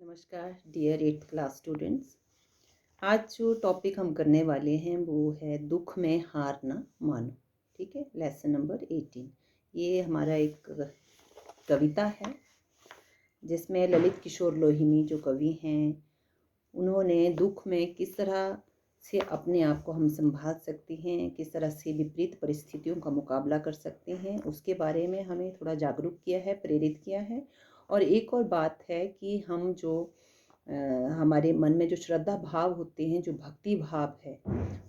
नमस्कार dear 8th class students. आज जो टॉपिक हम करने वाले हैं वो है दुख में हार ना मानो। ठीक है, लेसन नंबर 18। ये हमारा एक कविता है जिसमें ललित किशोर लोहिनी जो कवि हैं उन्होंने दुख में किस तरह से अपने आप को हम संभाल सकते हैं, किस तरह से विपरीत परिस्थितियों का मुकाबला कर सकते हैं, उसके बारे में हमें थोड़ा जागरूक किया है, प्रेरित किया है। और एक और बात है कि हम जो हमारे मन में जो श्रद्धा भाव होते हैं, जो भक्ति भाव है,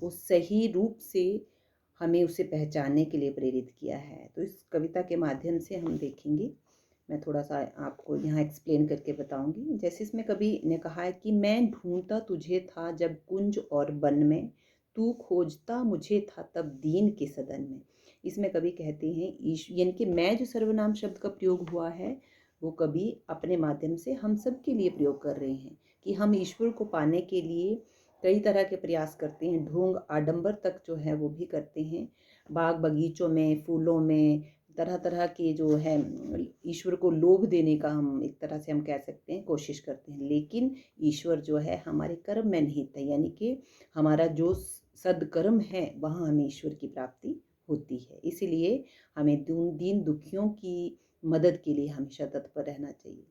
वो सही रूप से हमें उसे पहचानने के लिए प्रेरित किया है। तो इस कविता के माध्यम से हम देखेंगे। मैं थोड़ा सा आपको यहाँ एक्सप्लेन करके बताऊंगी। जैसे इसमें कवि ने कहा है कि मैं ढूंढता तुझे था जब कुंज और वन में, तू खोजता मुझे था तब दीन के सदन में। इसमें कवि कहते हैं यानी कि मैं जो सर्वनाम शब्द का प्रयोग हुआ है वो कवि अपने माध्यम से हम सब के लिए प्रयोग कर रहे हैं कि हम ईश्वर को पाने के लिए कई तरह के प्रयास करते हैं, ढोंग आडंबर तक जो है वो भी करते हैं। बाग बगीचों में, फूलों में, तरह तरह के जो है ईश्वर को लोभ देने का हम एक तरह से हम कह सकते हैं कोशिश करते हैं, लेकिन ईश्वर जो है हमारे कर्म में निहित है। यानी कि हमारा जो सदकर्म है वहाँ हमें ईश्वर की प्राप्ति होती है। इसीलिए हमें दीन दुखियों की मदद के लिए हमेशा तत्पर रहना चाहिए।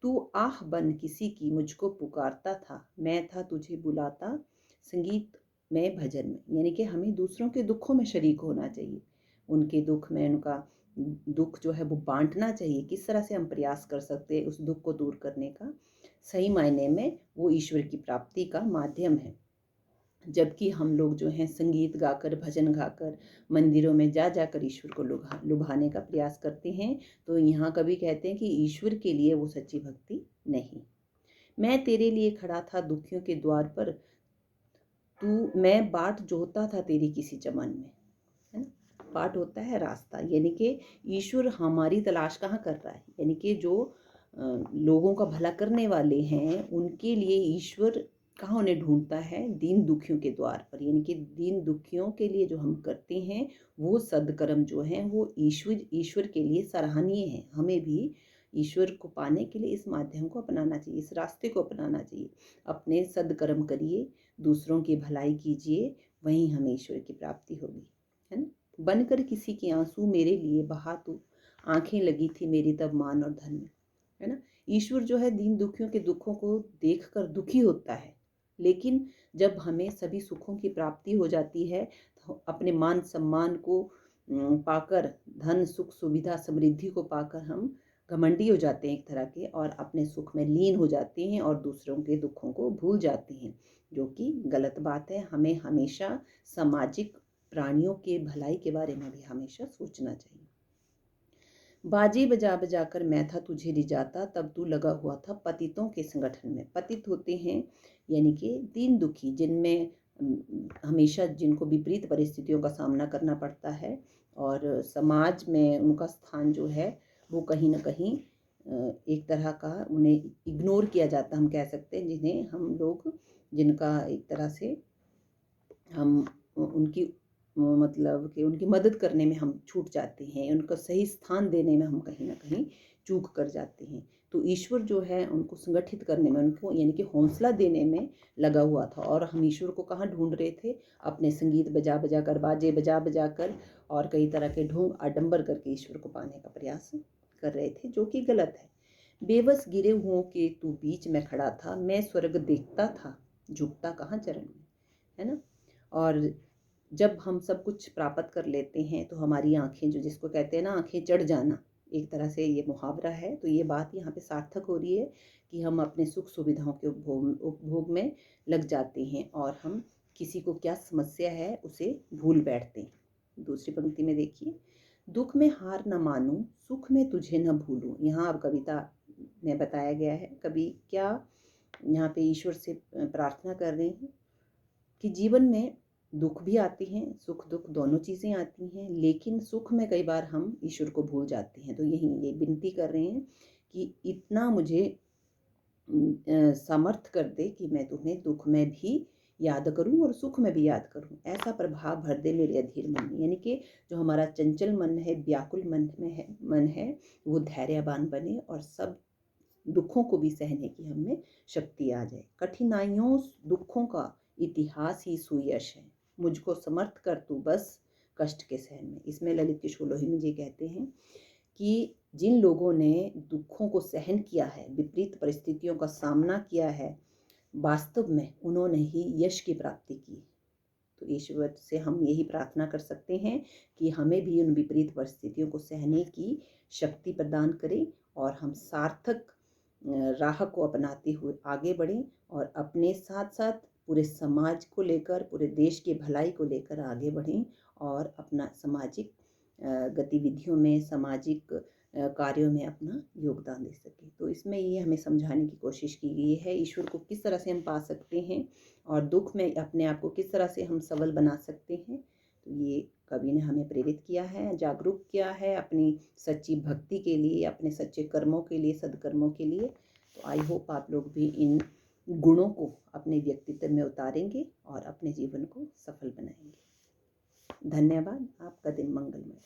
तू आह बन किसी की मुझको पुकारता था, मैं था तुझे बुलाता संगीत में भजन में। यानी कि हमें दूसरों के दुखों में शरीक होना चाहिए, उनके दुख में उनका दुख जो है वो बांटना चाहिए। किस तरह से हम प्रयास कर सकते हैं उस दुख को दूर करने का, सही मायने में वो ईश्वर की प्राप्ति का माध्यम है। जबकि हम लोग जो हैं संगीत गाकर, भजन गाकर, मंदिरों में जा जाकर ईश्वर को लुभाने का प्रयास करते हैं, तो यहाँ कवि कहते हैं कि ईश्वर के लिए वो सच्ची भक्ति नहीं। मैं तेरे लिए खड़ा था दुखियों के द्वार पर, मैं बाट जोहता था तेरी किसी चमन में। है ना, बाट होता है रास्ता, यानी कि ईश्वर हमारी तलाश कहाँ कर रहा है। यानी कि जो लोगों का भला करने वाले हैं उनके लिए ईश्वर कहाँ उन्हें ढूंढता है, दीन दुखियों के द्वार पर। यानी कि दीन दुखियों के लिए जो हम करते हैं वो सदकर्म जो हैं वो ईश्वर के लिए सराहनीय है। हमें भी ईश्वर को पाने के लिए इस माध्यम को अपनाना चाहिए, इस रास्ते को अपनाना चाहिए। अपने सदकर्म करिए, दूसरों की भलाई कीजिए, वहीं हमें ईश्वर की प्राप्ति होगी। है ना, बनकर किसी के आंसू मेरे लिए बहा तू, आंखें लगी थी मेरी तब मान और धन में। है ना, ईश्वर जो है दीन दुखियों के दुखों को देखकर दुखी होता है, लेकिन जब हमें सभी सुखों की प्राप्ति हो जाती है तो अपने मान सम्मान को पाकर, धन सुख सुविधा समृद्धि को पाकर हम घमंडी हो जाते हैं एक तरह के, और अपने सुख में लीन हो जाते हैं और दूसरों के दुखों को भूल जाते हैं, जो कि गलत बात है। हमें हमेशा सामाजिक प्राणियों के भलाई के बारे में भी हमेशा सोचना चाहिए। बाजी बजा बजा कर मैं था तुझे रिझाता, तब तू लगा हुआ था पतितों के संगठन में। पतित होते हैं यानी कि दीन दुखी, जिनमें हमेशा जिनको विपरीत परिस्थितियों का सामना करना पड़ता है और समाज में उनका स्थान जो है वो कहीं ना कहीं एक तरह का उन्हें इग्नोर किया जाता, हम कह सकते हैं, जिन्हें हम लोग, जिनका एक तरह से हम उनकी मतलब कि उनकी मदद करने में हम छूट जाते हैं, उनका सही स्थान देने में हम कहीं ना कहीं चूक कर जाते हैं। तो ईश्वर जो है उनको संगठित करने में, उनको यानी कि हौसला देने में लगा हुआ था। और हम ईश्वर को कहाँ ढूंढ रहे थे? अपने संगीत बजा बजा कर, बाजे बजा बजा कर और कई तरह के ढोंग आडंबर करके ईश्वर को पाने का प्रयास कर रहे थे, जो कि गलत है। बेबस गिरे हुओं के तू बीच में खड़ा था, मैं स्वर्ग देखता था झुकता कहाँ चरण में। है ना, और जब हम सब कुछ प्राप्त कर लेते हैं तो हमारी आंखें, जो जिसको कहते हैं ना आंखें चढ़ जाना, एक तरह से ये मुहावरा है, तो ये बात यहाँ पे सार्थक हो रही है कि हम अपने सुख सुविधाओं के उपभोग में लग जाते हैं और हम किसी को क्या समस्या है उसे भूल बैठते हैं। दूसरी पंक्ति में देखिए, दुख में हार न मानूं, सुख में तुझे न भूलूं। यहाँ अब कविता में बताया गया है, कवि क्या यहाँ पे ईश्वर से प्रार्थना कर रहे हैं कि जीवन में दुख भी आते हैं, सुख दुख दोनों चीज़ें आती हैं, लेकिन सुख में कई बार हम ईश्वर को भूल जाते हैं। तो यही ये विनती कर रहे हैं कि इतना मुझे सामर्थ कर दे कि मैं तुम्हें दुख में भी याद करूं और सुख में भी याद करूं। ऐसा प्रभाव भर दे मेरे अधीर मन में। यानी कि जो हमारा चंचल मन है, व्याकुल मन है, वो धैर्यवान बने और सब दुखों को भी सहने की हम में शक्ति आ जाए। कठिनाइयों दुखों का इतिहास ही सुयश है, मुझको समर्थ कर तू बस कष्ट के सहन में। इसमें ललित किशोर लोहिमी जी कहते हैं कि जिन लोगों ने दुखों को सहन किया है, विपरीत परिस्थितियों का सामना किया है, वास्तव में उन्होंने ही यश की प्राप्ति की। तो ईश्वर से हम यही प्रार्थना कर सकते हैं कि हमें भी उन विपरीत परिस्थितियों को सहने की शक्ति प्रदान करें और हम सार्थक राह को अपनाते हुए आगे बढ़ें और अपने साथ साथ पूरे समाज को लेकर, पूरे देश की भलाई को लेकर आगे बढ़ें और अपना सामाजिक गतिविधियों में, सामाजिक कार्यों में अपना योगदान दे सके। तो इसमें ये हमें समझाने की कोशिश की गई है ईश्वर को किस तरह से हम पा सकते हैं और दुख में अपने आप को किस तरह से हम सबल बना सकते हैं। तो ये कवि ने हमें प्रेरित किया है, जागरूक किया है अपनी सच्ची भक्ति के लिए, अपने सच्चे कर्मों के लिए, सद्कर्मों के लिए। तो आई होप आप लोग भी इन गुणों को अपने व्यक्तित्व में उतारेंगे और अपने जीवन को सफल बनाएंगे। धन्यवाद। आपका दिन मंगलमय।